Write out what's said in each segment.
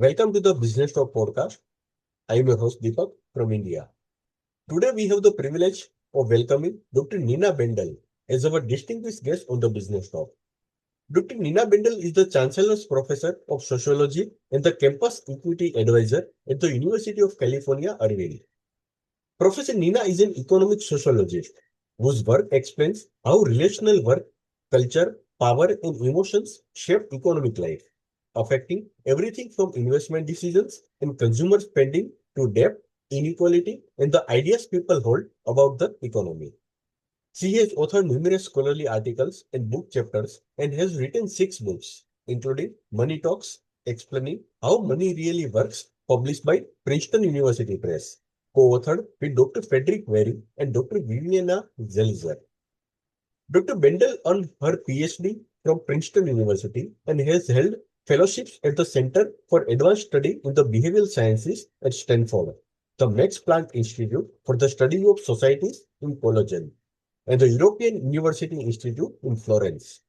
Welcome to the Businesstalk podcast. I am your host Deepak from India. Today we have the privilege of welcoming Dr. Nina Bandelj as our distinguished guest on the Businesstalk. Dr. Nina Bandelj is the Chancellor's Professor of Sociology and the Campus Equity Advisor at the University of California, Irvine. Professor Nina is an economic sociologist whose work explains how relational work, culture, power, and emotions shape economic life, affecting everything from investment decisions and consumer spending to debt, inequality, and the ideas people hold about the economy. She has authored numerous scholarly articles and book chapters and has written 6 books, including Money Talks, explaining how money really works, published by Princeton University Press, co-authored with Dr. Frederick Wehry and Dr. Viviana Zelzer. Dr. Bandelj earned her PhD from Princeton University and has held fellowships at the Center for Advanced Study in the Behavioral Sciences at Stanford, the Max Planck Institute for the Study of Societies in Cologne, and the European University Institute in Florence.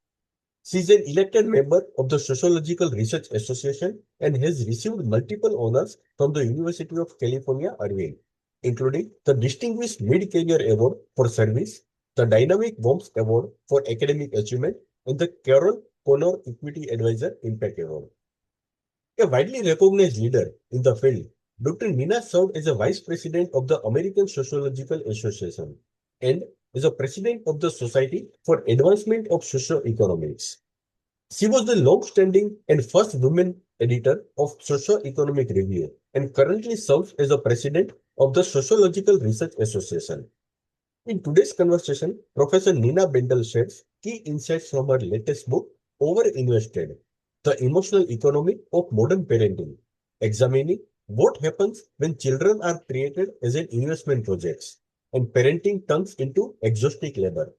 She is an elected member of the Sociological Research Association and has received multiple honors from the University of California, Irvine, including the Distinguished Mid-Career Award for Service, the Dynamic Bombs Award for Academic Achievement, and the Carol Connor Equity Advisor Impact Award. A widely recognized leader in the field, Dr. Nina served as a vice president of the American Sociological Association and as a president of the Society for Advancement of Socioeconomics. She was the long-standing and first woman editor of Socio-Economic Review and currently serves as the president of the Sociological Research Association. In today's conversation, Professor Nina Bandelj shares key insights from her latest book, Overinvested, The Emotional Economy of Modern Parenting, examining what happens when children are treated as an investment projects and parenting turns into exhaustive labor.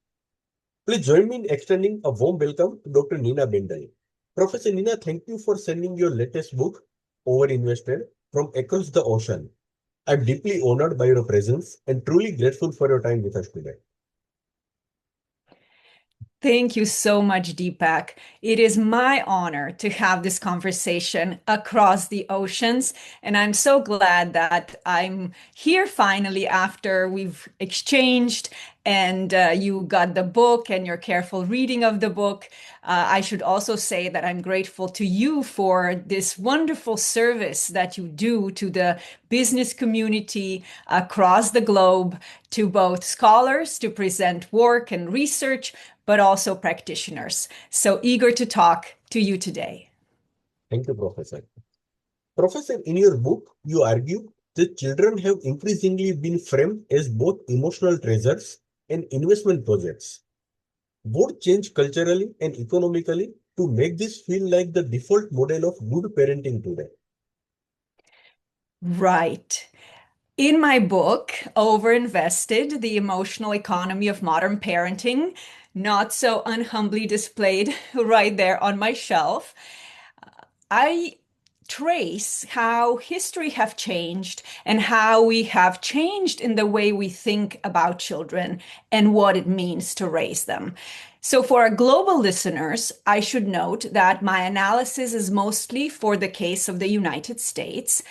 Please join me in extending a warm welcome to Dr. Nina Bandelj. Professor Nina, thank you for sending your latest book, Overinvested, from across the ocean. I'm deeply honored by your presence and truly grateful for your time with us today. Thank you so much, Deepak. It is my honor to have this conversation across the oceans. And I'm so glad that I'm here finally after we've exchanged and you got the book and your careful reading of the book. I should also say that I'm grateful to you for this wonderful service that you do to the business community across the globe, to both scholars to present work and research, but also practitioners. So eager to talk to you today. Thank you, Professor. Professor, in your book, you argue that children have increasingly been framed as both emotional treasures and investment projects. What changed culturally and economically to make this feel like the default model of good parenting today? Right. In my book, Overinvested, The Emotional Economy of Modern Parenting, not so unhumbly displayed right there on my shelf, I trace how history have changed and how we have changed in the way we think about children and what it means to raise them. So for our global listeners, I should note that my analysis is mostly for the case of the United States.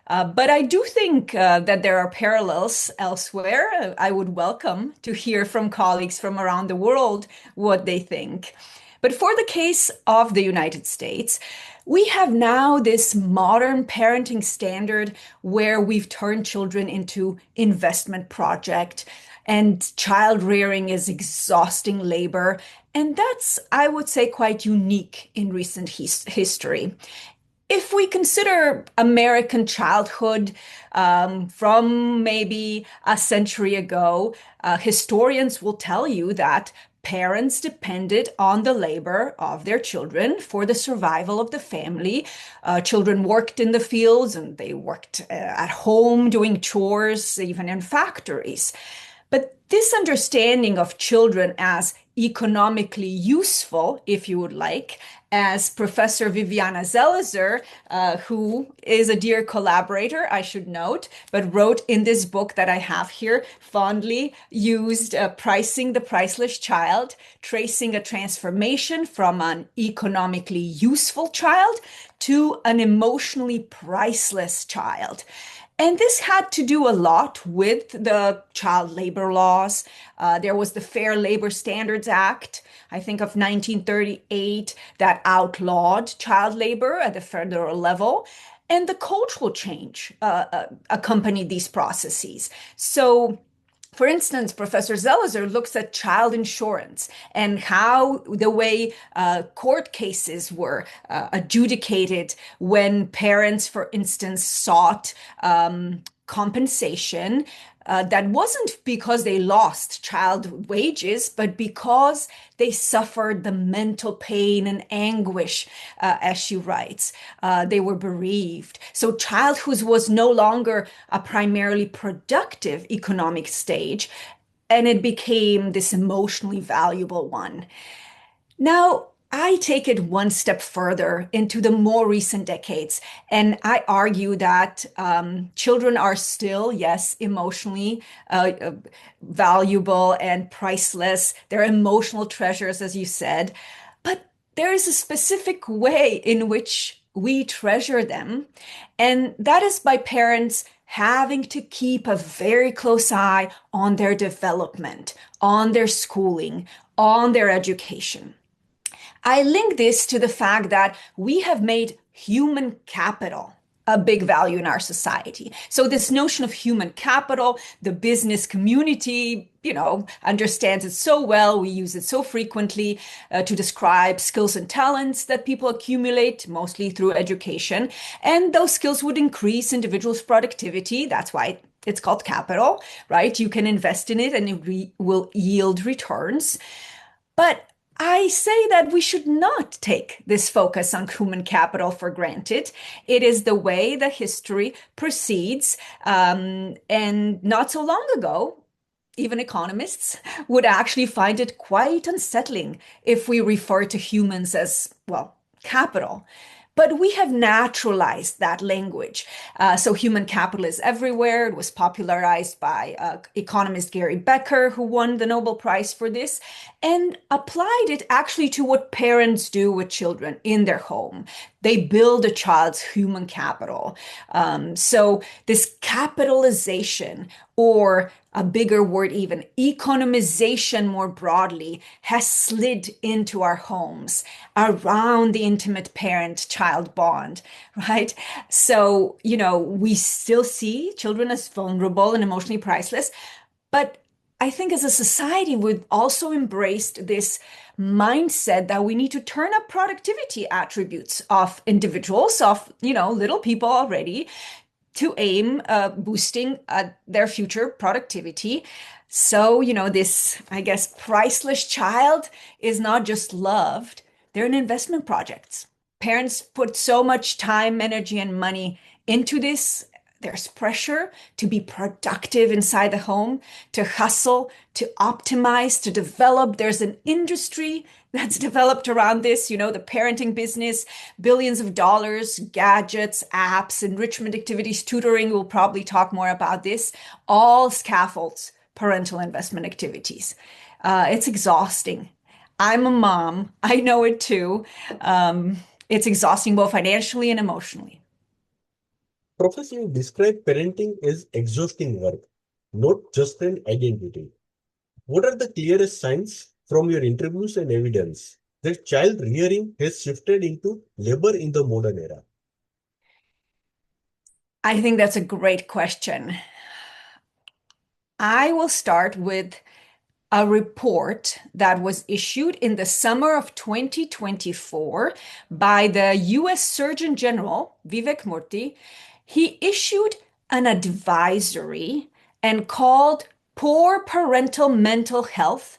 But I do think that there are parallels elsewhere. I would welcome to hear from colleagues from around the world what they think. But for the case of the United States, we have now this modern parenting standard where we've turned children into investment project and child rearing is exhausting labor. And that's, I would say, quite unique in recent history. If we consider American childhood from maybe a century ago, historians will tell you that parents depended on the labor of their children for the survival of the family. Children worked in the fields and they worked at home doing chores, even in factories. But this understanding of children as economically useful, if you would like, as Professor Viviana Zelizer, who is a dear collaborator, I should note, but wrote in this book that I have here, fondly used Pricing the Priceless Child, tracing a transformation from an economically useful child to an emotionally priceless child. And this had to do a lot with the child labor laws. There was the Fair Labor Standards Act, I think of 1938, that outlawed child labor at the federal level. And the cultural change accompanied these processes. So, for instance, Professor Zelizer looks at child insurance and how the way court cases were adjudicated when parents, for instance, sought compensation that wasn't because they lost child wages, but because they suffered the mental pain and anguish, as she writes. They were bereaved. So childhood was no longer a primarily productive economic stage, and it became this emotionally valuable one. Now, I take it one step further into the more recent decades, and I argue that children are still, yes, emotionally valuable and priceless. They're emotional treasures, as you said, but there is a specific way in which we treasure them, and that is by parents having to keep a very close eye on their development, on their schooling, on their education. I link this to the fact that we have made human capital a big value in our society. So this notion of human capital, the business community, understands it so well. We use it so frequently to describe skills and talents that people accumulate, mostly through education. And those skills would increase individuals' productivity. That's why it's called capital, right? You can invest in it and it will yield returns. But I say that we should not take this focus on human capital for granted. It is the way that history proceeds. And not so long ago, even economists would actually find it quite unsettling if we refer to humans as, well, capital. But we have naturalized that language. So human capital is everywhere. It was popularized by economist Gary Becker, who won the Nobel Prize for this, and applied it actually to what parents do with children in their home. They build a child's human capital. So this capitalization, or a bigger word even, economization more broadly, has slid into our homes around the intimate parent-child bond, right? So, we still see children as vulnerable and emotionally priceless, but I think as a society, we've also embraced this mindset that we need to turn up productivity attributes of individuals, of, little people already, to aim boosting their future productivity. So, this, I guess, priceless child is not just loved, they're an investment projects. Parents put so much time, energy, and money into this. There's pressure to be productive inside the home, to hustle, to optimize, to develop. There's an industry that's developed around this, the parenting business, billions of dollars, gadgets, apps, enrichment activities, tutoring. We'll probably talk more about this. All scaffolds parental investment activities. It's exhausting. I'm a mom. I know it too. It's exhausting both financially and emotionally. Professor, you describe parenting as exhausting work, not just an identity. What are the clearest signs from your interviews and evidence that child rearing has shifted into labor in the modern era? I think that's a great question. I will start with a report that was issued in the summer of 2024 by the US Surgeon General, Vivek Murthy. He issued an advisory and called poor parental mental health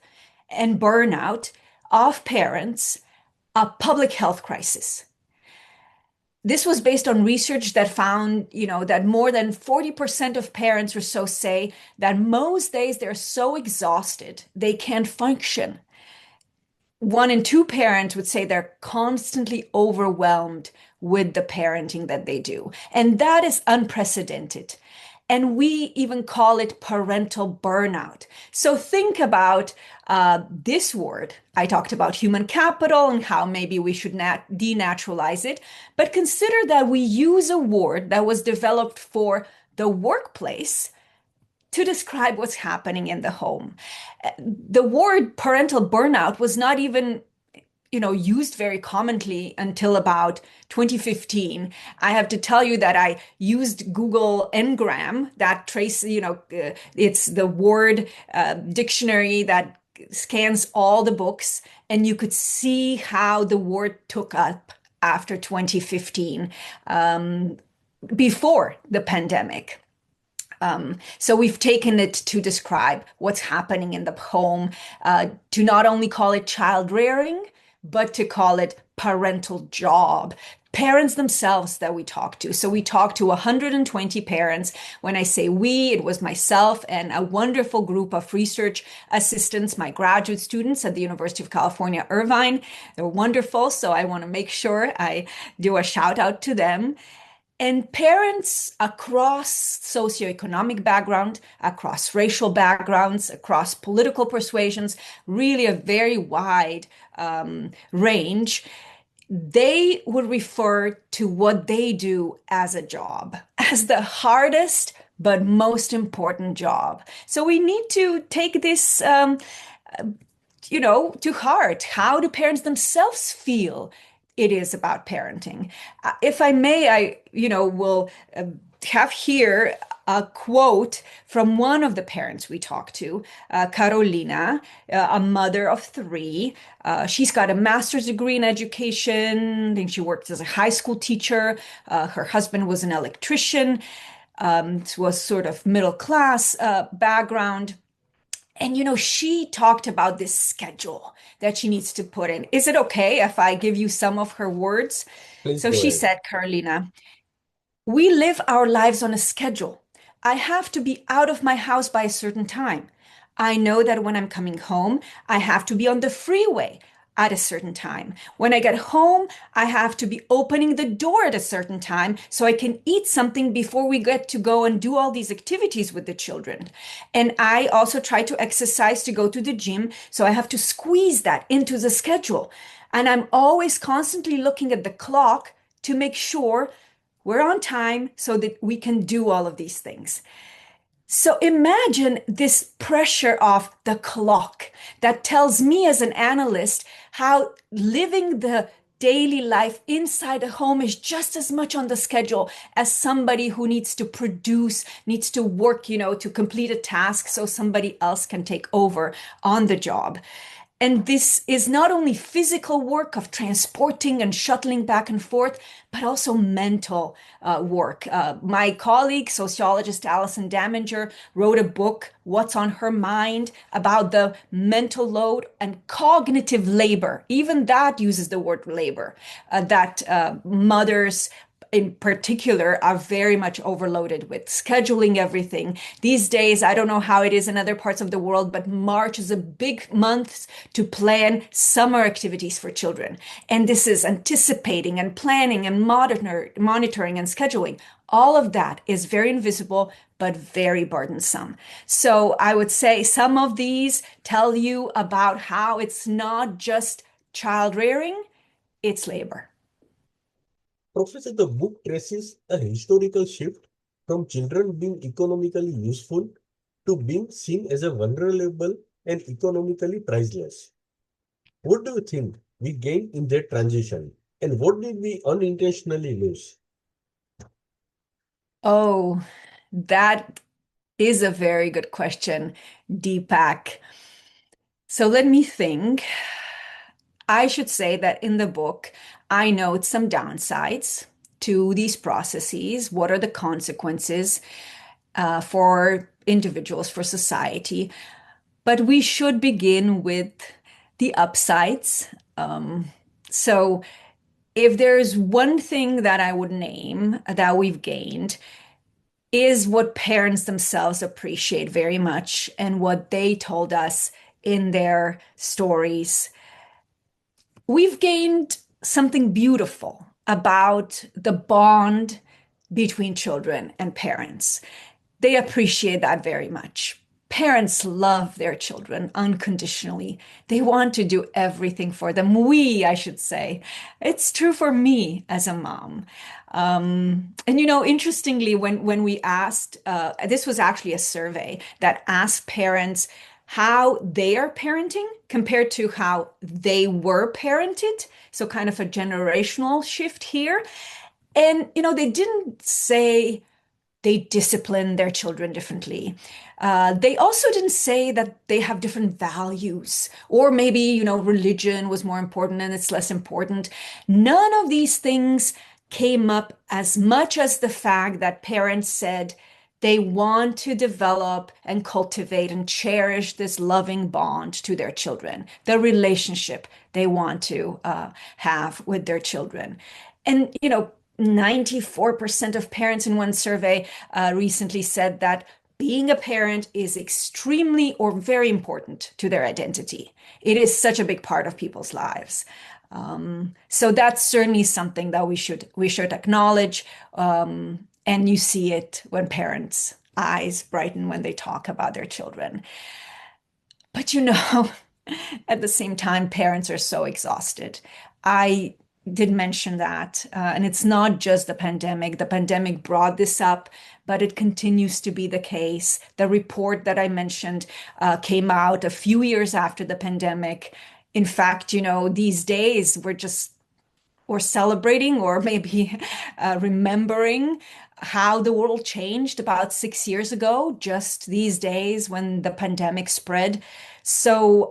and burnout of parents a public health crisis. This was based on research that found, that more than 40% of parents or so say that most days they're so exhausted they can't function. one in two parents would say they're constantly overwhelmed with the parenting that they do. And that is unprecedented. And we even call it parental burnout. So think about this word. I talked about human capital and how maybe we should denaturalize it. But consider that we use a word that was developed for the workplace to describe what's happening in the home. The word parental burnout was not even used very commonly until about 2015. I have to tell you that I used Google Ngram, that it's the word dictionary that scans all the books, and you could see how the word took up after 2015, before the pandemic. So we've taken it to describe what's happening in the home, to not only call it child rearing, but to call it parental job. Parents themselves that we talk to. So we talked to 120 parents. When I say we, it was myself and a wonderful group of research assistants, my graduate students at the University of California, Irvine. They're wonderful. So I want to make sure I do a shout out to them. And parents across socioeconomic background, across racial backgrounds, across political persuasions, really a very wide range, they would refer to what they do as a job, as the hardest but most important job. So we need to take this to heart. How do parents themselves feel it is about parenting? If I may, will have here a quote from one of the parents we talked to, Carolina, a mother of three. She's got a master's degree in education. I think she worked as a high school teacher. Her husband was an electrician. Was sort of middle class background. And she talked about this schedule that she needs to put in. Is it okay if I give you some of her words? Please So go she ahead. said, Carolina, we live our lives on a schedule. I have to be out of my house by a certain time. I know that when I'm coming home, I have to be on the freeway at a certain time. When I get home, I have to be opening the door at a certain time so I can eat something before we get to go and do all these activities with the children. And I also try to exercise to go to the gym, so I have to squeeze that into the schedule. And I'm always constantly looking at the clock to make sure we're on time so that we can do all of these things. So imagine this pressure of the clock that tells me as an analyst how living the daily life inside a home is just as much on the schedule as somebody who needs to produce, needs to work, to complete a task so somebody else can take over on the job. And this is not only physical work of transporting and shuttling back and forth, but also mental work. My colleague, sociologist Alison Daminger, wrote a book, What's on Her Mind, about the mental load and cognitive labor. Even that uses the word labor, that mothers in particular are very much overloaded with scheduling everything. These days, I don't know how it is in other parts of the world, but March is a big month to plan summer activities for children. And this is anticipating and planning and monitoring and scheduling. All of that is very invisible, but very burdensome. So I would say some of these tell you about how it's not just child rearing, it's labor. Professor, the book traces a historical shift from children being economically useful to being seen as a vulnerable and economically priceless. What do you think we gained in that transition? And what did we unintentionally lose? Oh, that is a very good question, Deepak. So let me think. I should say that in the book, I note some downsides to these processes. What are the consequences for individuals, for society? But we should begin with the upsides. So if there's one thing that I would name that we've gained, is what parents themselves appreciate very much and what they told us in their stories. we've gained something beautiful about the bond between children and parents. They appreciate that very much. Parents love their children unconditionally. They want to do everything for them. I should say. It's true for me as a mom. And interestingly, when we asked, this was actually a survey that asked parents how they are parenting compared to how they were parented. So kind of a generational shift here. And, they didn't say they discipline their children differently. They also didn't say that they have different values, or maybe, religion was more important and it's less important. None of these things came up as much as the fact that parents said they want to develop and cultivate and cherish this loving bond to their children, the relationship they want to have with their children. And, 94% of parents in one survey recently said that being a parent is extremely or very important to their identity. It is such a big part of people's lives. So that's certainly something that we should acknowledge. And you see it when parents' eyes brighten when they talk about their children. But at the same time, parents are so exhausted. I did mention that, and it's not just the pandemic. The pandemic brought this up, but it continues to be the case. The report that I mentioned came out a few years after the pandemic. In fact, these days we're celebrating or maybe remembering how the world changed about 6 years ago, just these days when the pandemic spread. So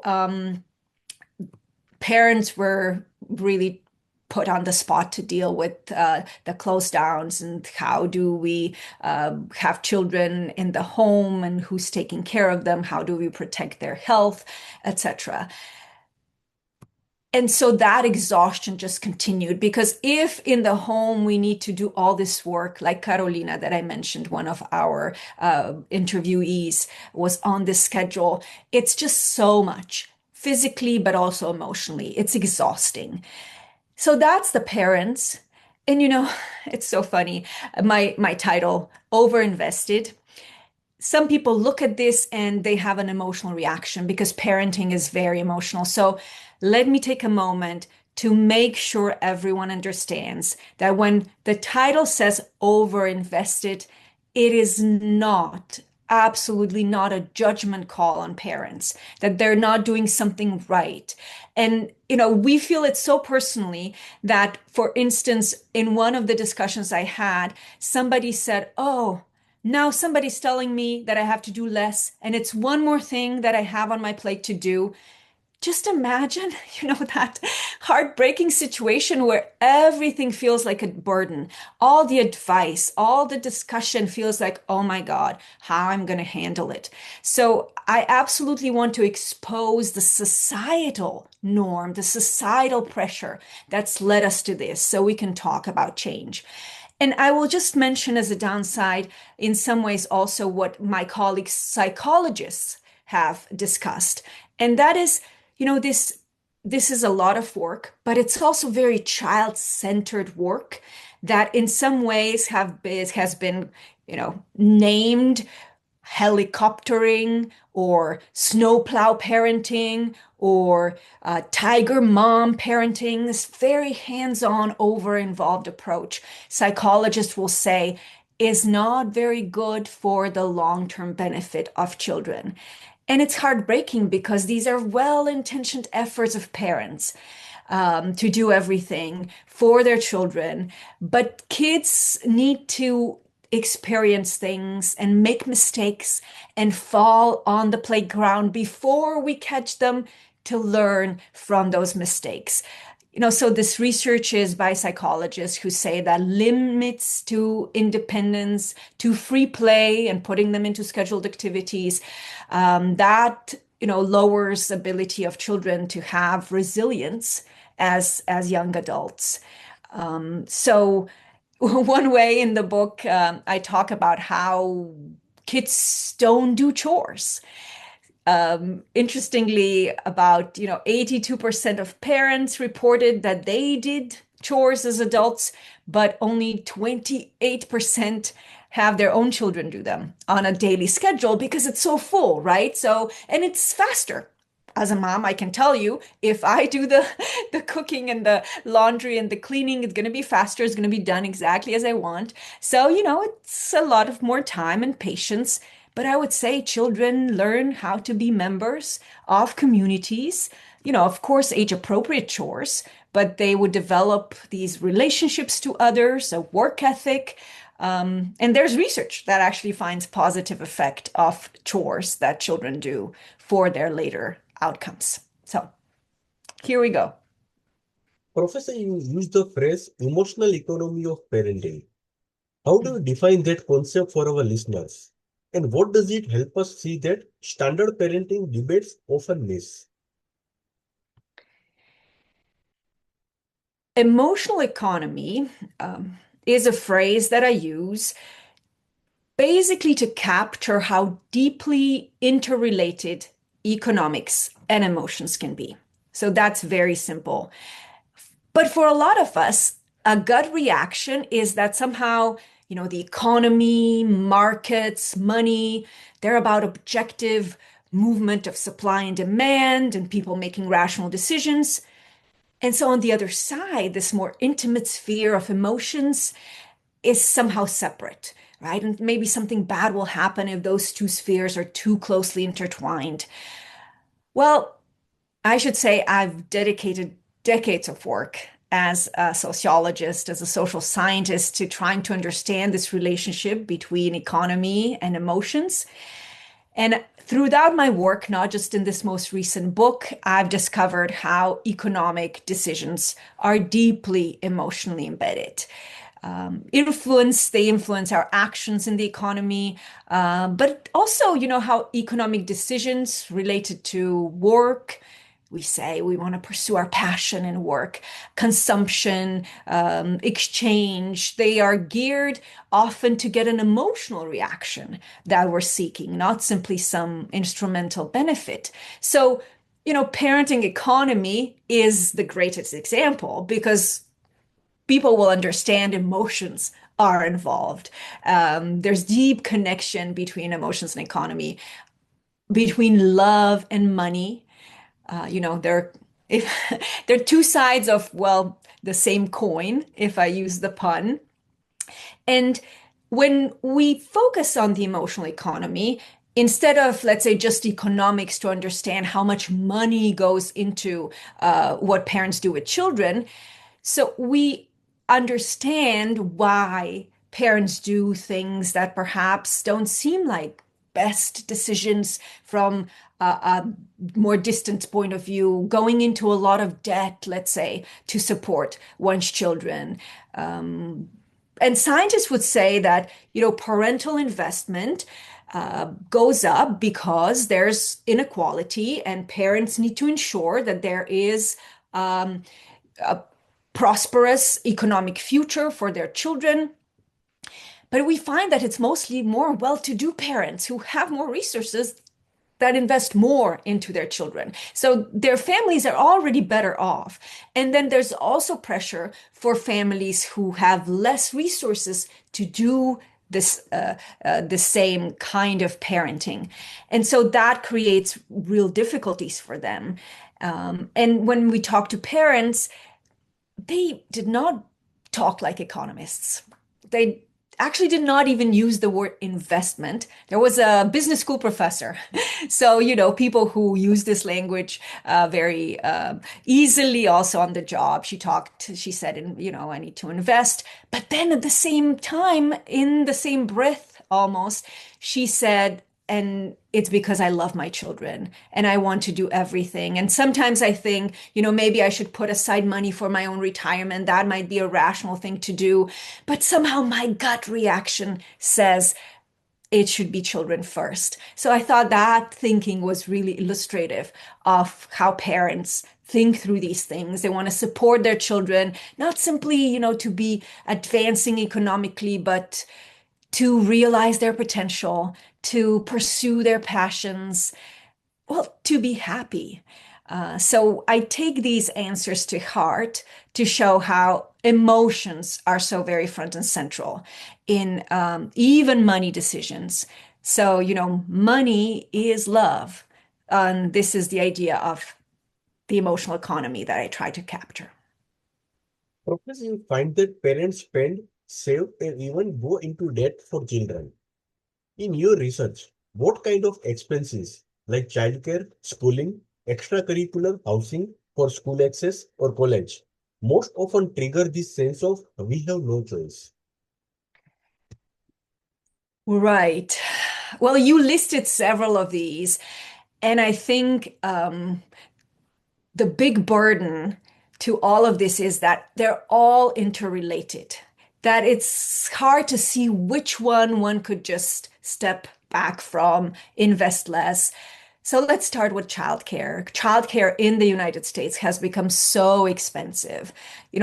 parents were really put on the spot to deal with the close downs and how do we have children in the home and who's taking care of them, how do we protect their health, etc. And so that exhaustion just continued because if in the home we need to do all this work, like Carolina that I mentioned, one of our interviewees was on this schedule, it's just so much physically, but also emotionally. It's exhausting. So that's the parents. And it's so funny. My title, Overinvested. Some people look at this and they have an emotional reaction because parenting is very emotional. So let me take a moment to make sure everyone understands that when the title says overinvested, it is not, absolutely not a judgment call on parents, that they're not doing something right. And, we feel it so personally that, for instance, in one of the discussions I had, somebody said, oh, now somebody's telling me that I have to do less, and it's one more thing that I have on my plate to do. Just imagine, that heartbreaking situation where everything feels like a burden. All the advice, all the discussion feels like, oh my God, how I'm going to handle it. So I absolutely want to expose the societal norm, the societal pressure that's led us to this so we can talk about change. And I will just mention as a downside, in some ways, also what my colleagues psychologists have discussed. And that is, this is a lot of work, but it's also very child-centered work that in some ways has been, named helicoptering or snowplow parenting or tiger mom parenting, this very hands-on, over-involved approach. Psychologists will say is not very good for the long-term benefit of children. And it's heartbreaking because these are well-intentioned efforts of parents to do everything for their children. But kids need to experience things and make mistakes and fall on the playground before we catch them to learn from those mistakes. So this research is by psychologists who say that limits to independence, to free play and putting them into scheduled activities, that, lowers the ability of children to have resilience as young adults. So one way in the book, I talk about how kids don't do chores. Interestingly, about 82% of parents reported that they did chores as adults, but only 28% have their own children do them on a daily schedule because it's so full, right? So, and it's faster. As a mom, I can tell you, if I do the cooking and the laundry and the cleaning, it's going to be faster. It's going to be done exactly as I want. So, it's a lot of more time and patience. But I would say children learn how to be members of communities, of course, age-appropriate chores, but they would develop these relationships to others, a work ethic. And there's research that actually finds positive effect of chores that children do for their later outcomes. So here we go. Professor, you use the phrase emotional economy of parenting. How do you define that concept for our listeners? And what does it help us see that standard parenting debates often miss? Emotional economy is a phrase that I use basically to capture how deeply interrelated economics and emotions can be. So that's very simple. But for a lot of us, a gut reaction is that somehow, the economy, markets, money, they're about objective movement of supply and demand and people making rational decisions. And so on the other side, this more intimate sphere of emotions is somehow separate, right? And maybe something bad will happen if those two spheres are too closely intertwined. Well, I should say I've dedicated decades of work as a sociologist, as a social scientist, to trying to understand this relationship between economy and emotions. And throughout my work, not just in this most recent book, I've discovered how economic decisions are deeply emotionally embedded. They influence our actions in the economy, but also, how economic decisions related to work, we say we want to pursue our passion in work, consumption, exchange. They are geared often to get an emotional reaction that we're seeking, not simply some instrumental benefit. So, parenting economy is the greatest example because people will understand emotions are involved. There's deep connection between emotions and economy, between love and money. They're if they're two sides of, well, the same coin, if I use the pun. And when we focus on the emotional economy, instead of, let's say, just economics to understand how much money goes into what parents do with children, so we understand why parents do things that perhaps don't seem like best decisions from a more distant point of view, going into a lot of debt, let's say, to support one's children. And scientists would say that, parental investment goes up because there's inequality and parents need to ensure that there is a prosperous economic future for their children. But we find that it's mostly more well-to-do parents who have more resources that invest more into their children. So their families are already better off. And then there's also pressure for families who have less resources to do the same kind of parenting. And so that creates real difficulties for them. And when we talk to parents, they did not talk like economists. They actually did not even use the word investment. There was a business school professor. So, people who use this language very easily also on the job. She said, I need to invest. But then at the same time, in the same breath almost, she said, and it's because I love my children and I want to do everything. And sometimes I think, maybe I should put aside money for my own retirement. That might be a rational thing to do. But somehow my gut reaction says it should be children first. So I thought that thinking was really illustrative of how parents think through these things. They want to support their children, not simply, to be advancing economically, but to realize their potential, to pursue their passions. Well, to be happy. So I take these answers to heart to show how emotions are so very front and central in even money decisions. So, money is love. And this is the idea of the emotional economy that I try to capture. Professor, you find that parents spend, save, and even go into debt for children. In your research, what kind of expenses like childcare, schooling, extracurricular housing for school access or college most often trigger this sense of we have no choice? Right. Well, you listed several of these, and I think the big burden to all of this is that they're all interrelated, that it's hard to see which one could just step back from, invest less. So let's start with childcare. Childcare in the United States has become so expensive.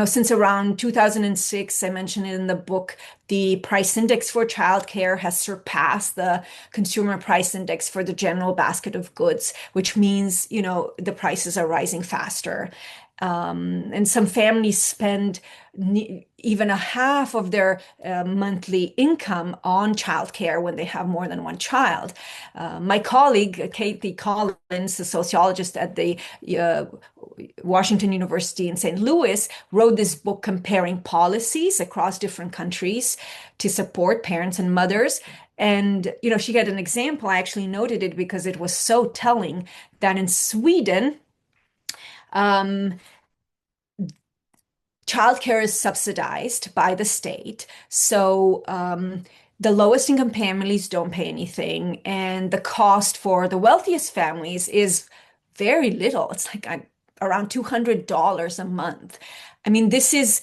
Since around 2006, I mentioned it in the book, the price index for childcare has surpassed the consumer price index for the general basket of goods, which means, the prices are rising faster. And some families spend even a half of their monthly income on childcare when they have more than one child. My colleague, Katie Collins, a sociologist at the uh, Washington University in St. Louis, wrote this book comparing policies across different countries to support parents and mothers. And, she had an example. I actually noted it because it was so telling that in Sweden, um, childcare is subsidized by the state. So the lowest income families don't pay anything. And the cost for the wealthiest families is very little. It's like around $200 a month. I mean, this is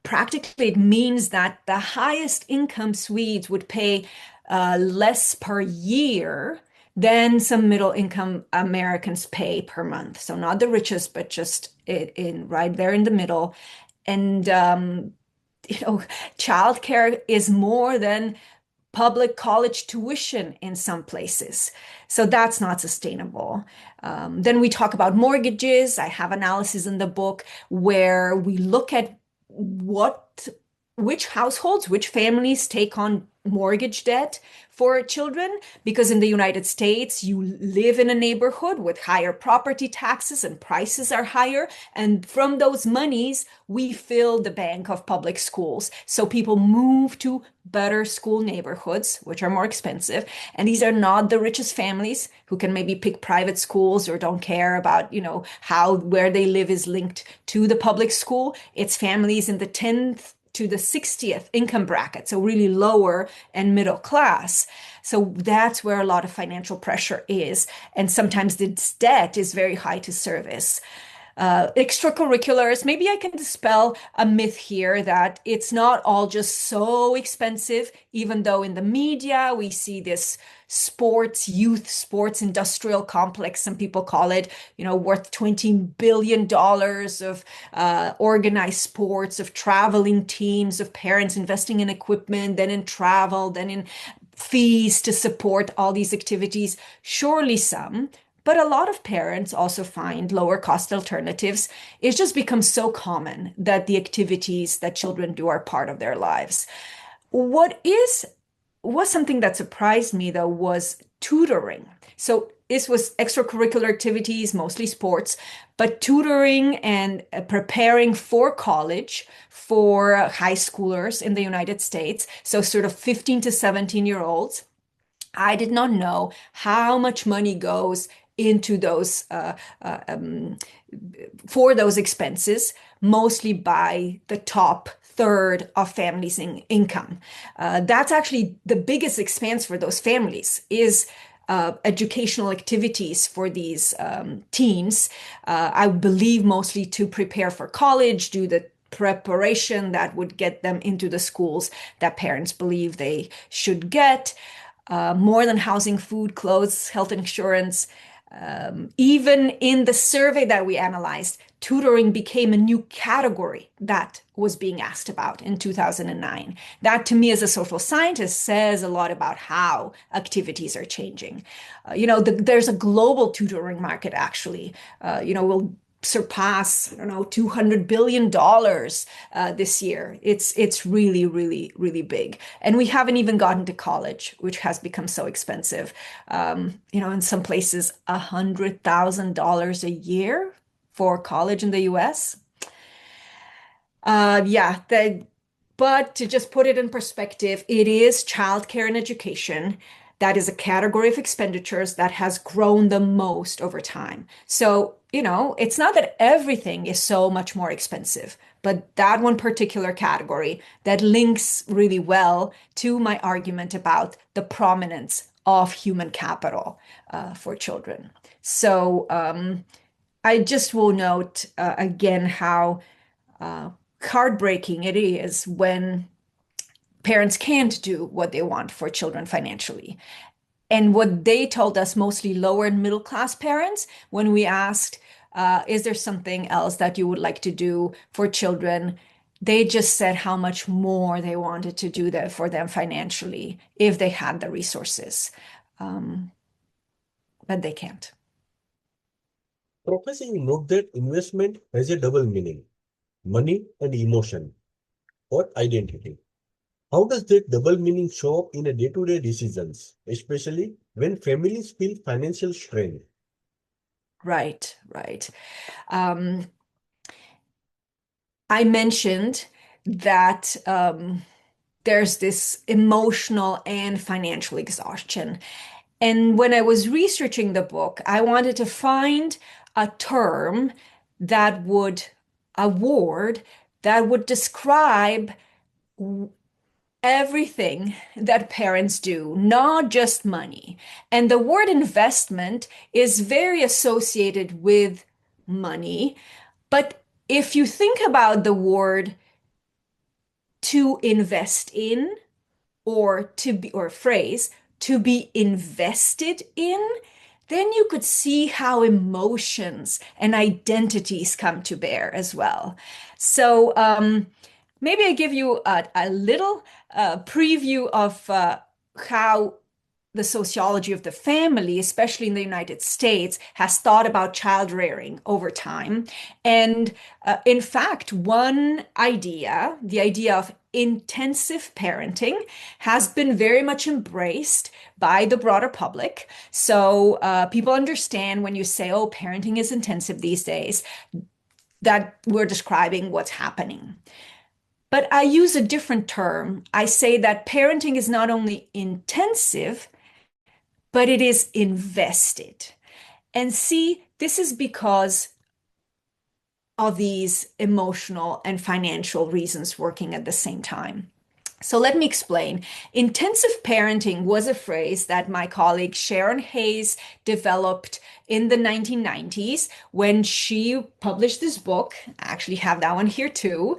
practically, it means that the highest income Swedes would pay less per year than some middle income Americans pay per month. So not the richest, but just in right there in the middle. And you know, childcare is more than public college tuition in some places. So that's not sustainable. Then we talk about mortgages. I have analysis in the book where we look at which households, which families take on mortgage debt for children, because in the United States, you live in a neighborhood with higher property taxes and prices are higher. And from those monies, we fill the bank of public schools. So people move to better school neighborhoods, which are more expensive. And these are not the richest families who can maybe pick private schools or don't care about, how where they live is linked to the public school. It's families in the 10th to the 60th income bracket, so really lower and middle class. So that's where a lot of financial pressure is. And sometimes this debt is very high to service. Extracurriculars, maybe I can dispel a myth here that it's not all just so expensive, even though in the media we see this youth sports industrial complex, some people call it, worth $20 billion of organized sports, of traveling teams, of parents investing in equipment, then in travel, then in fees to support all these activities. Surely some. But a lot of parents also find lower cost alternatives. It's just become so common that the activities that children do are part of their lives. What was something that surprised me though was tutoring. So this was extracurricular activities, mostly sports, but tutoring and preparing for college for high schoolers in the United States. So sort of 15 to 17-year-olds. I did not know how much money goes into those for those expenses, mostly by the top third of families' income. That's actually the biggest expense for those families is educational activities for these teens. I believe mostly to prepare for college, do the preparation that would get them into the schools that parents believe they should get. More than housing, food, clothes, health insurance. Even in the survey that we analyzed, tutoring became a new category that was being asked about in 2009. That, to me, as a social scientist, says a lot about how activities are changing. There's a global tutoring market, actually. We'll surpass, I don't know, $200 billion this year. It's really, really, really big. And we haven't even gotten to college, which has become so expensive. In some places, $100,000 a year for college in the US. Yeah, but to just put it in perspective, it is childcare and education that is a category of expenditures that has grown the most over time. So, it's not that everything is so much more expensive, but that one particular category that links really well to my argument about the prominence of human capital for children. So, I just will note again how uh, heartbreaking it is when parents can't do what they want for children financially. And what they told us, mostly lower and middle class parents, when we asked, is there something else that you would like to do for children? They just said how much more they wanted to do that for them financially if they had the resources. Um, but they can't. Professor, you note that investment has a double meaning, money and emotion or identity. How does that double meaning show up in a day-to-day decisions, especially when families feel financial strain? Right, right. Um, I mentioned that there's this emotional and financial exhaustion. And when I was researching the book, I wanted to find a term that would, a word that would describe everything that parents do, not just money. And the word investment is very associated with money. But if you think about the word to invest in, or phrase to be invested in, then you could see how emotions and identities come to bear as well. So maybe I give you a little preview of how the sociology of the family, especially in the United States, has thought about child rearing over time. And in fact, one idea, the idea of intensive parenting, has been very much embraced by the broader public. So people understand when you say, oh, parenting is intensive these days, that we're describing what's happening. But I use a different term. I say that parenting is not only intensive, but it is invested. And see, this is because of these emotional and financial reasons working at the same time. So let me explain. Intensive parenting was a phrase that my colleague Sharon Hayes developed in the 1990s when she published this book. I actually have that one here too,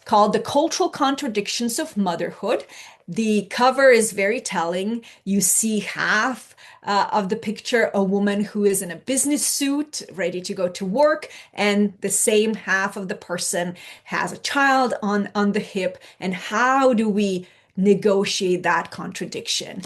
called The Cultural Contradictions of Motherhood. The cover is very telling. You see half of the picture, a woman who is in a business suit, ready to go to work, and the same half of the person has a child on the hip. And how do we negotiate that contradiction?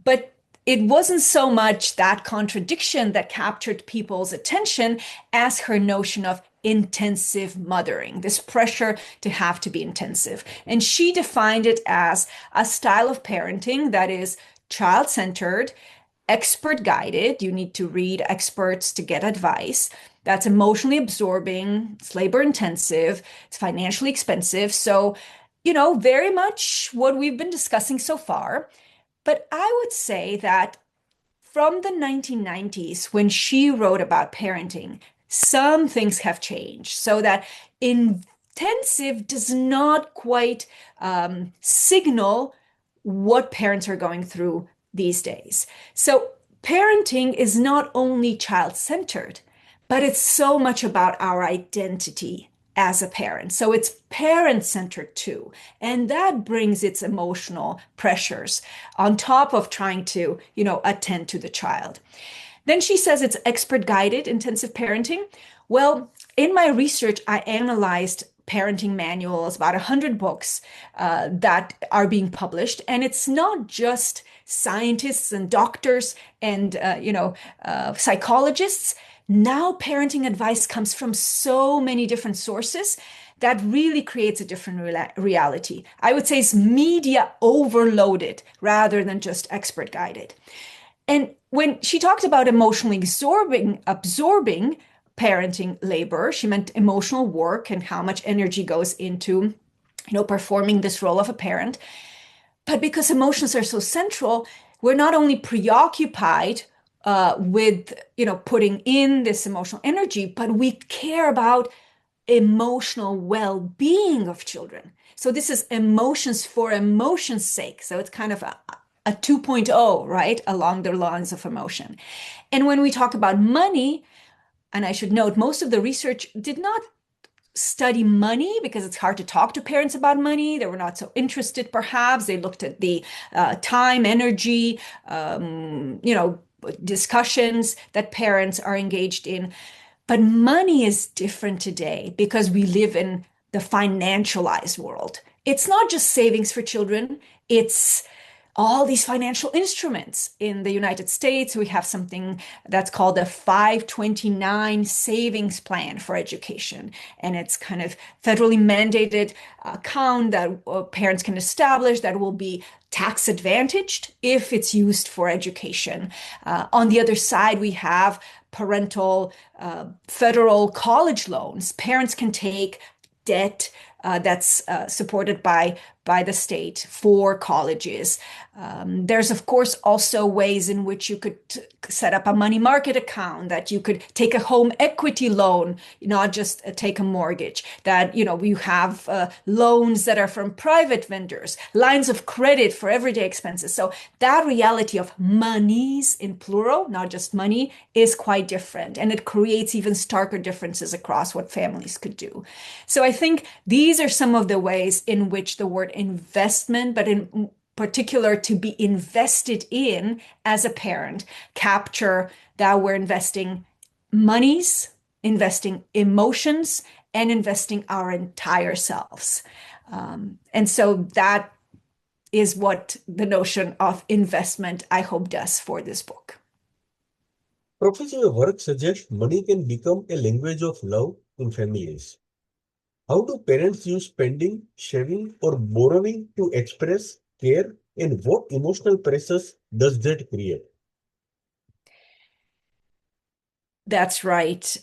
But it wasn't so much that contradiction that captured people's attention as her notion of intensive mothering, this pressure to have to be intensive. And she defined it as a style of parenting that is child-centered, expert guided. You need to read experts to get advice. That's emotionally absorbing, it's labor intensive, it's financially expensive. So, very much what we've been discussing so far. But I would say that from the 1990s, when she wrote about parenting, some things have changed so that intensive does not quite signal what parents are going through these days. So parenting is not only child-centered, but it's so much about our identity as a parent. So it's parent-centered too. And that brings its emotional pressures on top of trying to, attend to the child. Then she says it's expert guided intensive parenting. Well, In my research, I analyzed parenting manuals, about 100 books that are being published. And it's not just scientists and doctors and, psychologists. Now, parenting advice comes from so many different sources that really creates a different reality. I would say it's media overloaded rather than just expert guided. And when she talked about emotionally absorbing parenting labor, she meant emotional work and how much energy goes into, performing this role of a parent. But because emotions are so central, we're not only preoccupied with, putting in this emotional energy, but we care about emotional well-being of children. So this is emotions for emotion's sake. So it's kind of a 2.0, right, along the lines of emotion. And when we talk about money, and I should note, most of the research did not study money because it's hard to talk to parents about money. They were not so interested, perhaps. They looked at the time, energy, discussions that parents are engaged in. But money is different today because we live in the financialized world. It's not just savings for children, it's all these financial instruments. In the United States, we have something that's called a 529 savings plan for education. And it's kind of federally mandated account that parents can establish that will be tax advantaged if it's used for education. On the other side, we have parental federal college loans. Parents can take debt that's supported by the state for colleges. There's, of course, also ways in which you could set up a money market account, that you could take a home equity loan, not just take a mortgage, that, you have loans that are from private vendors, lines of credit for everyday expenses. So that reality of monies in plural, not just money, is quite different. And it creates even starker differences across what families could do. So I think these are some of the ways in which the word investment, but in particular to be invested in as a parent, capture that we're investing monies, investing emotions, and investing our entire selves. And so that is what the notion of investment, I hope, does for this book. Professor, your work suggests money can become a language of love in families. How do parents use spending, saving, or borrowing to express care, and what emotional pressures does that create? That's right.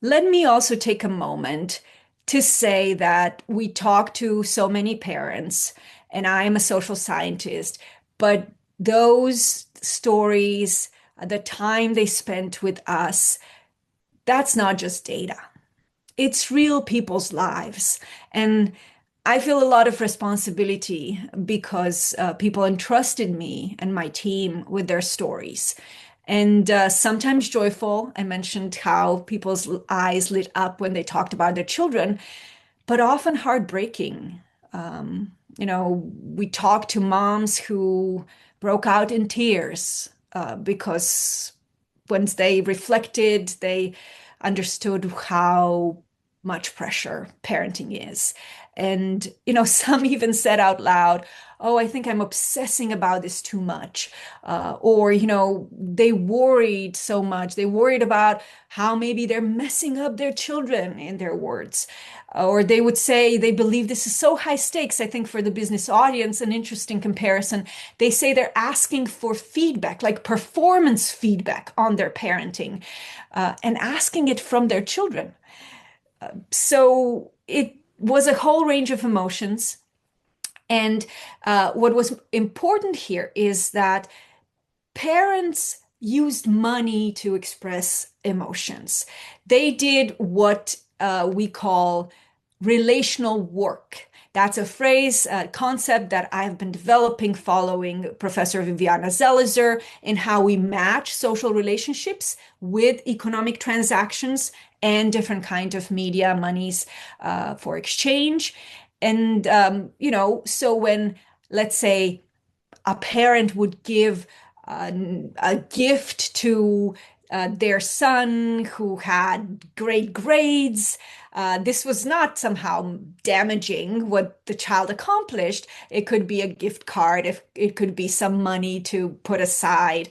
Let me also take a moment to say that we talk to so many parents, and I am a social scientist, but those stories, the time they spent with us, that's not just data. It's real people's lives. And I feel a lot of responsibility because people entrusted me and my team with their stories. And sometimes joyful. I mentioned how people's eyes lit up when they talked about their children, but often heartbreaking. We talked to moms who broke out in tears because once they reflected, they understood how much pressure parenting is. And, some even said out loud, oh, I think I'm obsessing about this too much. Or, they worried so much. They worried about how maybe they're messing up their children, in their words. Or they would say they believe this is so high stakes. I think for the business audience, an interesting comparison. They say they're asking for feedback, like performance feedback on their parenting, and asking it from their children. So it was a whole range of emotions. And what was important here is that parents used money to express emotions. They did what we call relational work. That's a phrase, a concept that I've been developing following Professor Viviana Zelizer in how we match social relationships with economic transactions and different kind of media monies for exchange. And, so when, let's say, a parent would give a gift to their son who had great grades. This was not somehow damaging what the child accomplished. It could be a gift card, if it could be some money to put aside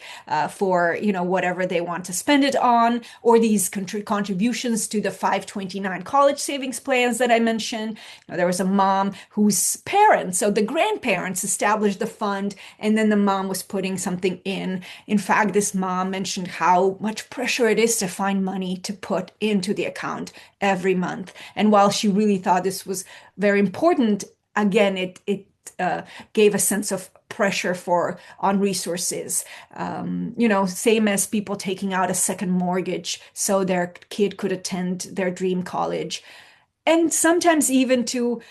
for whatever they want to spend it on, or these contributions to the 529 college savings plans that I mentioned. There was a mom whose parents, so the grandparents, established the fund, and then the mom was putting something in. In fact, this mom mentioned how much pressure it is to find money to put into the account every month. And while she really thought this was very important, again, it gave a sense of pressure on resources. Same as people taking out a second mortgage so their kid could attend their dream college. And sometimes even to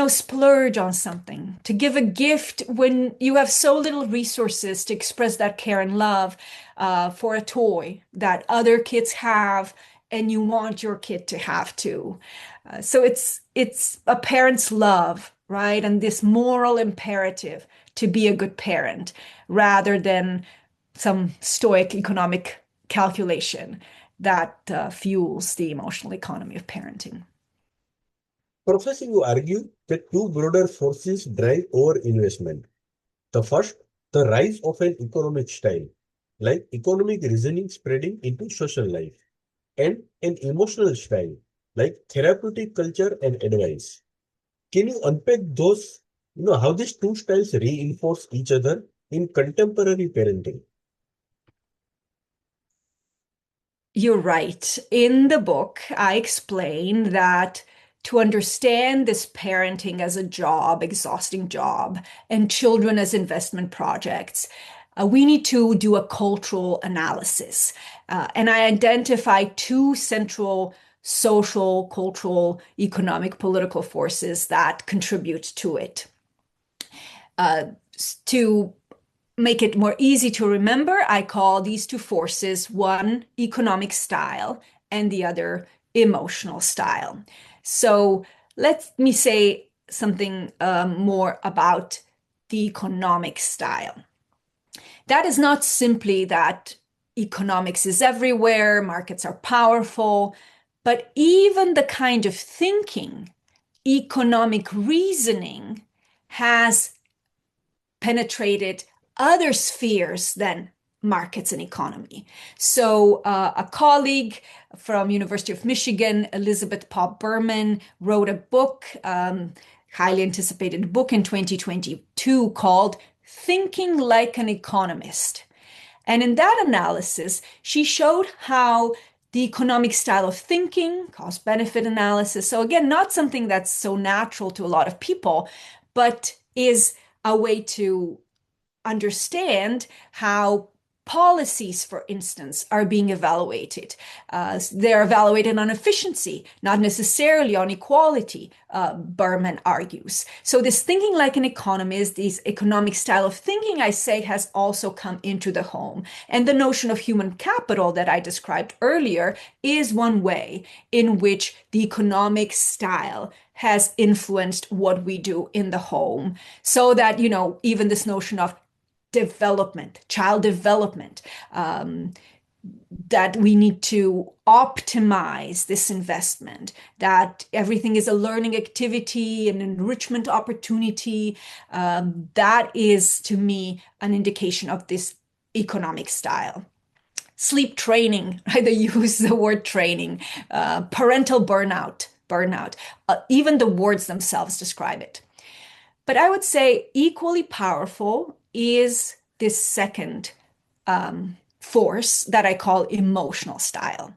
splurge on something, to give a gift when you have so little resources to express that care and love, for a toy that other kids have and you want your kid to have too. So it's a parent's love, right? And this moral imperative to be a good parent rather than some stoic economic calculation that fuels the emotional economy of parenting. Professor, you argue that two broader forces drive over investment. The first, the rise of an economic style, like economic reasoning spreading into social life, and an emotional style, like therapeutic culture and advice. Can you unpack those, how these two styles reinforce each other in contemporary parenting? You're right. In the book, I explain that to understand this parenting as a job, exhausting job, and children as investment projects, we need to do a cultural analysis. And I identify two central social, cultural, economic, political forces that contribute to it. To make it more easy to remember, I call these two forces one economic style and the other emotional style. So let me say something more about the economic style. That is not simply that economics is everywhere, markets are powerful, but even the kind of thinking, economic reasoning, has penetrated other spheres than markets and economy. So a colleague from University of Michigan, Elizabeth Pop Berman, wrote a book, highly anticipated book in 2022 called Thinking Like an Economist. And in that analysis, she showed how the economic style of thinking, cost benefit analysis, so again, not something that's so natural to a lot of people, but is a way to understand how policies, for instance, are being evaluated. They're evaluated on efficiency, not necessarily on equality, Berman argues. So this thinking like an economist, this economic style of thinking, I say, has also come into the home. And the notion of human capital that I described earlier is one way in which the economic style has influenced what we do in the home. So that, even this notion of development, child development, that we need to optimize this investment, that everything is a learning activity, an enrichment opportunity. That is, to me, an indication of this economic style. Sleep training, right? They use the word training, parental burnout, even the words themselves describe it. But I would say equally powerful is this second force that I call emotional style.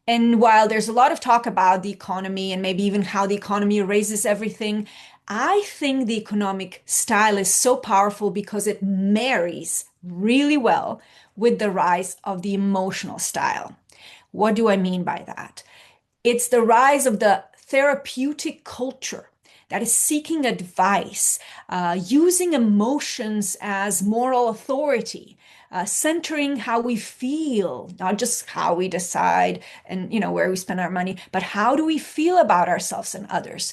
And while there's a lot of talk about the economy and maybe even how the economy raises everything, I think the economic style is so powerful because it marries really well with the rise of the emotional style. What do I mean by that? It's the rise of the therapeutic culture that is seeking advice, using emotions as moral authority, centering how we feel, not just how we decide and where we spend our money, but how do we feel about ourselves and others.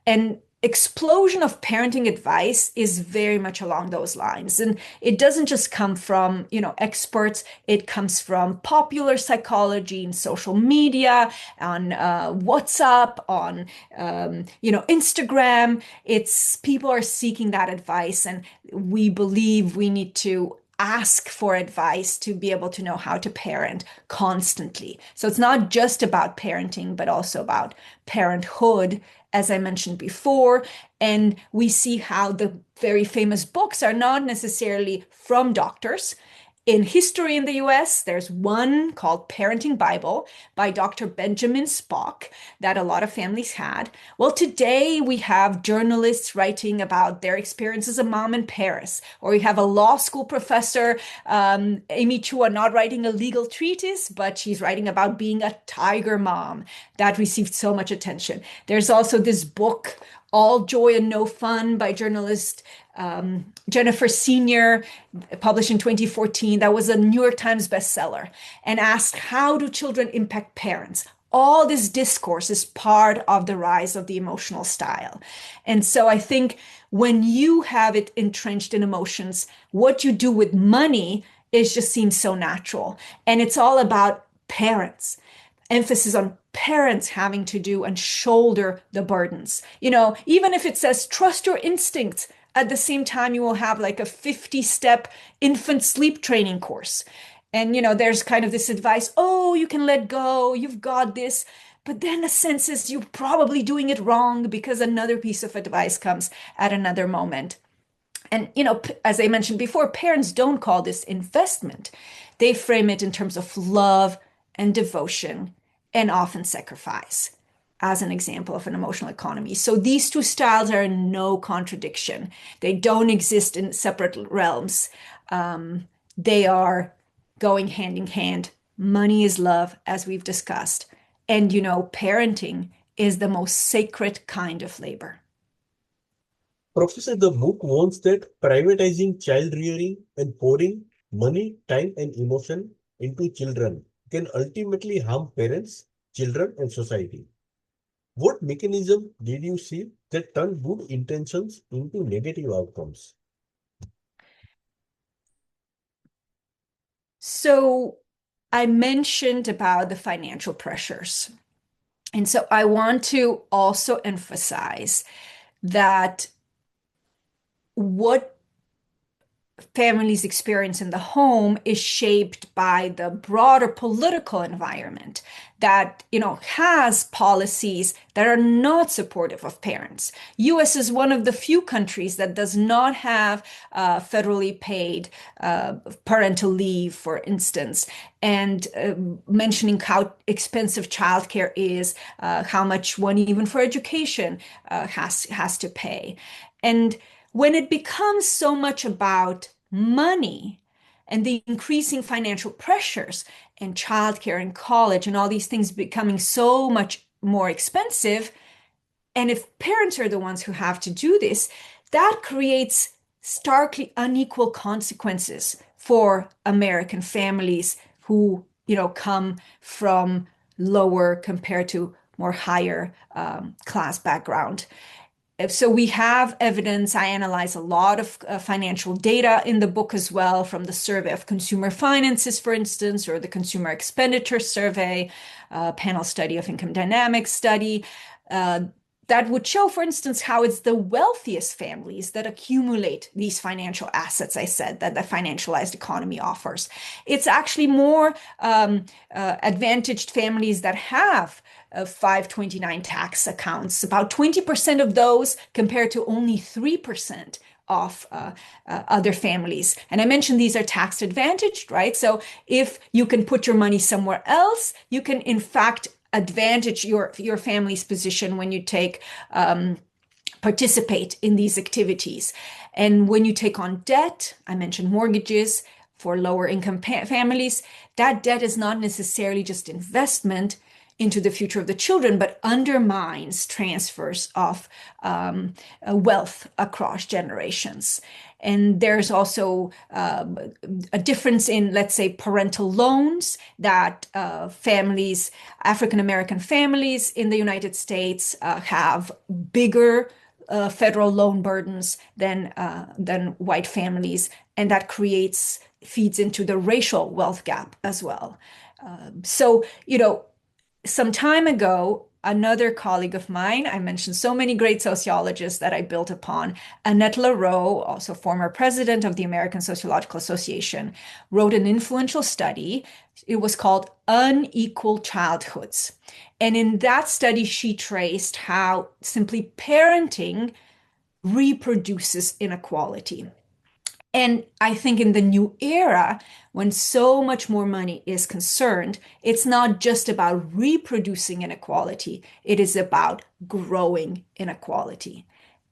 And explosion of parenting advice is very much along those lines. And it doesn't just come from, experts. It comes from popular psychology and social media, on WhatsApp, on, Instagram. It's people are seeking that advice, and we believe we need to ask for advice to be able to know how to parent constantly. So it's not just about parenting, but also about parenthood, as I mentioned before. And we see how the very famous books are not necessarily from doctors. In history in the US, there's one called Parenting Bible by Dr. Benjamin Spock that a lot of families had. Well, today we have journalists writing about their experience as a mom in Paris, or we have a law school professor, Amy Chua, not writing a legal treatise, but she's writing about being a tiger mom. That received so much attention. There's also this book, All Joy and No Fun, by journalist Jennifer Senior, published in 2014. That was a New York Times bestseller, and asked, how do children impact parents? All this discourse is part of the rise of the emotional style. And so I think when you have it entrenched in emotions, what you do with money is just seems so natural. And it's all about parents, emphasis on parents having to do and shoulder the burdens. Even if it says trust your instincts, at the same time, you will have like a 50-step infant sleep training course. And, there's kind of this advice, oh, you can let go, you've got this. But then the sense is you're probably doing it wrong because another piece of advice comes at another moment. And, as I mentioned before, parents don't call this investment. They frame it in terms of love and devotion and often sacrifice, as an example of an emotional economy. So these two styles are in no contradiction. They don't exist in separate realms. They are going hand in hand. Money is love, as we've discussed. And, parenting is the most sacred kind of labor. Professor, the book warns that privatizing child rearing and pouring money, time, and emotion into children can ultimately harm parents, children, and society. What mechanism did you see that turned good intentions into negative outcomes? So I mentioned about the financial pressures. And so I want to also emphasize that what families experience in the home is shaped by the broader political environment that has policies that are not supportive of parents. US is one of the few countries that does not have federally paid parental leave, for instance, and mentioning how expensive childcare is, how much one even for education has to pay. And when it becomes so much about money and the increasing financial pressures and childcare and college and all these things becoming so much more expensive, and if parents are the ones who have to do this, that creates starkly unequal consequences for American families who, come from lower compared to more higher class background. So we have evidence. I analyze a lot of financial data in the book as well, from the Survey of Consumer Finances, for instance, or the Consumer Expenditure Survey, panel study of income dynamics study, that would show, for instance, how it's the wealthiest families that accumulate these financial assets, I said, that the financialized economy offers. It's actually more advantaged families that have 529 tax accounts, about 20% of those compared to only 3% of other families. And I mentioned these are tax advantaged, right? So if you can put your money somewhere else, you can in fact advantage your family's position when you participate in these activities. And when you take on debt, I mentioned mortgages for lower income families, that debt is not necessarily just investment into the future of the children, but undermines transfers of wealth across generations. And there's also a difference in, let's say, parental loans that African American families in the United States have bigger federal loan burdens than white families, and that feeds into the racial wealth gap as well. So, some time ago, another colleague of mine, I mentioned so many great sociologists that I built upon, Annette Lareau, also former president of the American Sociological Association, wrote an influential study. It was called Unequal Childhoods. And in that study, she traced how simply parenting reproduces inequality. And I think in the new era, when so much more money is concerned, it's not just about reproducing inequality, it is about growing inequality.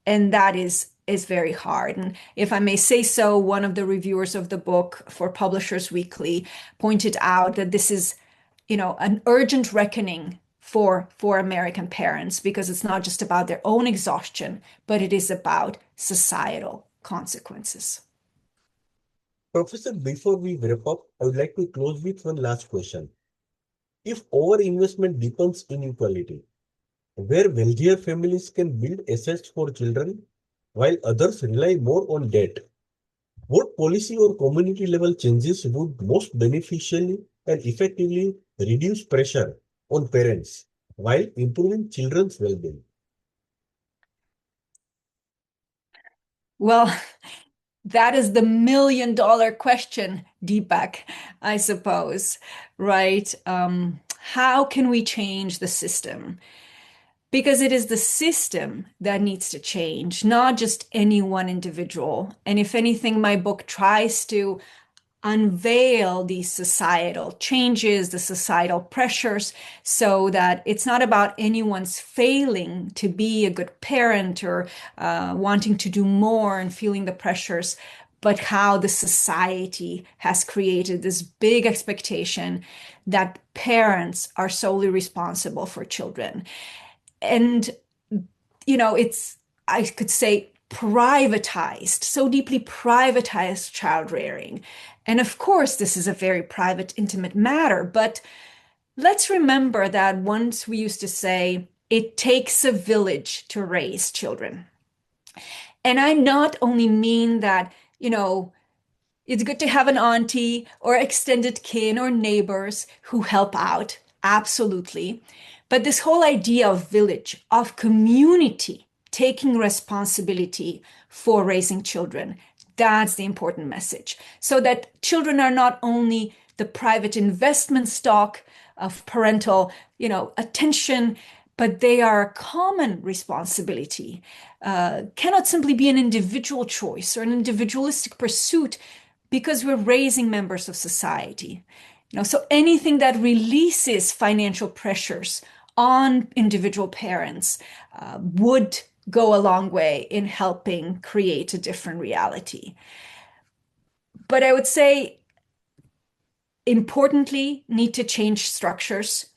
And that is very hard. And if I may say so, one of the reviewers of the book for Publishers Weekly pointed out that this is, an urgent reckoning for American parents, because it's not just about their own exhaustion, but it is about societal consequences. Professor, before we wrap up, I would like to close with one last question. If overinvestment deepens inequality, where wealthier families can build assets for children while others rely more on debt, what policy or community level changes would most beneficially and effectively reduce pressure on parents while improving children's well-being? Well, that is the $1 million question, Deepak, I suppose, right? How can we change the system? Because it is the system that needs to change, not just any one individual. And if anything, my book tries to unveil these societal changes, the societal pressures, so that it's not about anyone's failing to be a good parent or wanting to do more and feeling the pressures, but how the society has created this big expectation that parents are solely responsible for children. And, it's, I could say, privatized, so deeply privatized child rearing. And of course, this is a very private, intimate matter, but let's remember that once we used to say, it takes a village to raise children. And I not only mean that, it's good to have an auntie or extended kin or neighbors who help out, absolutely. But this whole idea of village, of community, taking responsibility for raising children, that's the important message. So that children are not only the private investment stock of parental, attention, but they are a common responsibility. Cannot simply be an individual choice or an individualistic pursuit, because we're raising members of society. So anything that releases financial pressures on individual parents would go a long way in helping create a different reality. But I would say, importantly, need to change structures,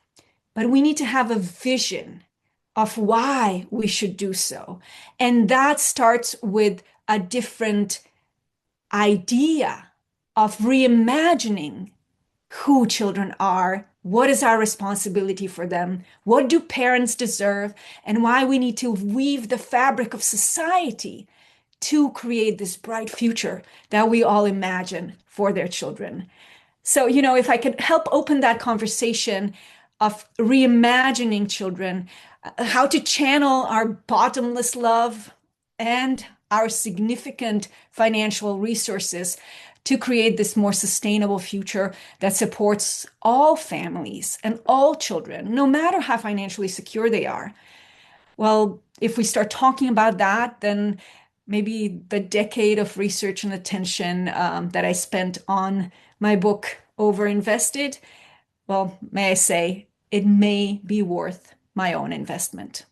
but we need to have a vision of why we should do so. And that starts with a different idea of reimagining who children are, what is our responsibility for them, what do parents deserve, and why we need to weave the fabric of society to create this bright future that we all imagine for their children. So, if I could help open that conversation of reimagining children, how to channel our bottomless love and our significant financial resources to create this more sustainable future that supports all families and all children, no matter how financially secure they are. Well, if we start talking about that, then maybe the decade of research and attention that I spent on my book, Overinvested, well, may I say, it may be worth my own investment.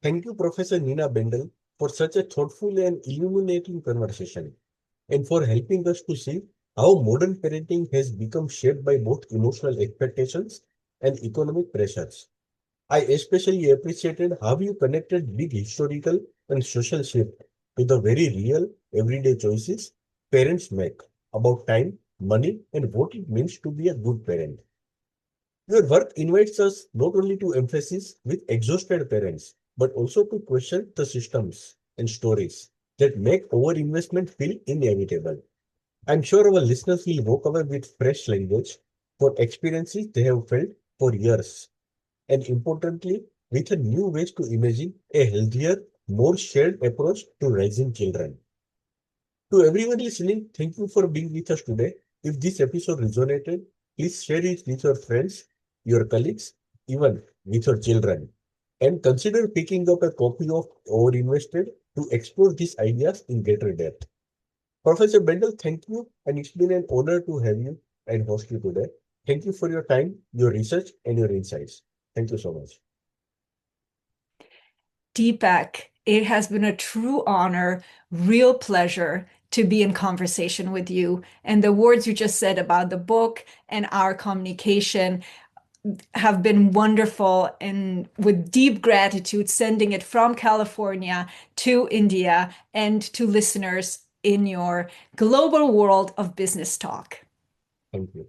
Thank you, Professor Nina Bandelj, for such a thoughtful and illuminating conversation, and for helping us to see how modern parenting has become shaped by both emotional expectations and economic pressures. I especially appreciated how you connected big historical and social shift to the very real, everyday choices parents make about time, money, and what it means to be a good parent. Your work invites us not only to emphasis with exhausted parents, but also to question the systems and stories that make overinvestment feel inevitable. I'm sure our listeners will walk away with fresh language for experiences they have felt for years, and importantly, with a new ways to imagine a healthier, more shared approach to raising children. To everyone listening, thank you for being with us today. If this episode resonated, please share it with your friends, your colleagues, even with your children. And consider picking up a copy of Overinvested to explore these ideas in greater depth. Professor Bendel, thank you, and it's been an honor to have you and host you today. Thank you for your time, your research, and your insights. Thank you so much. Deepak, it has been a true honor, real pleasure to be in conversation with you. And the words you just said about the book and our communication have been wonderful, and with deep gratitude, sending it from California to India and to listeners in your global world of business talk. Thank you.